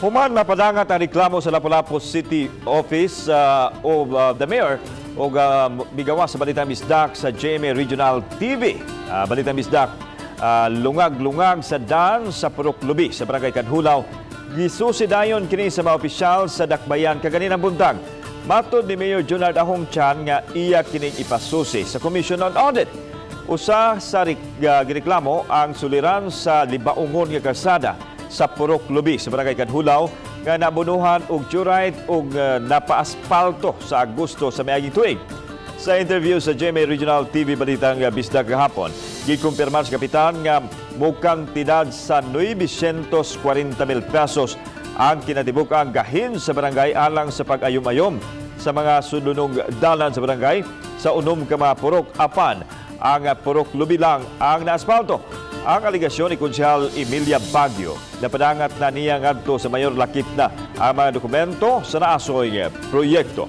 Human napadangat ang reklamo sa Lapu-Lapu City Office of the Mayor o migawa sa Balitang Bisdak sa GMA Regional TV. Balitang Bisdak, lungag-lungag sa dan sa Purok Lubi sa Barangay Kanhulaw. Gisusidayon kini sa mga opisyal sa Dakbayan kaganinang buntag. Matod ni Mayor Junard Ahong Chan nga iya kining ipasusi sa Commission on Audit. Usa sa gireklamo ang suliran sa libaungon nga kalsada sa Purok Lubi sa Barangay Kanhulaw nga nabunuhan og joyride og napaaspalto sa Agosto sa miaging tuig. Sa interview sa GMA Regional TV Balitang Bisdak kahapon, gikumpirmar sa kapitan nga mukhang tidad sa 940,000 pesos ang kinatibukang gahin sa barangay alang sa pag-ayom-ayom sa mga sudunong dalan sa barangay sa unom ka mga purok apan ang Purok Lubi lang ang naaspalto. Ang aligasyon ni Konsehal Emilia Baguio na padangat na niya ngadto sa Mayor Lakip na ang mga dokumento sa naasoy proyekto.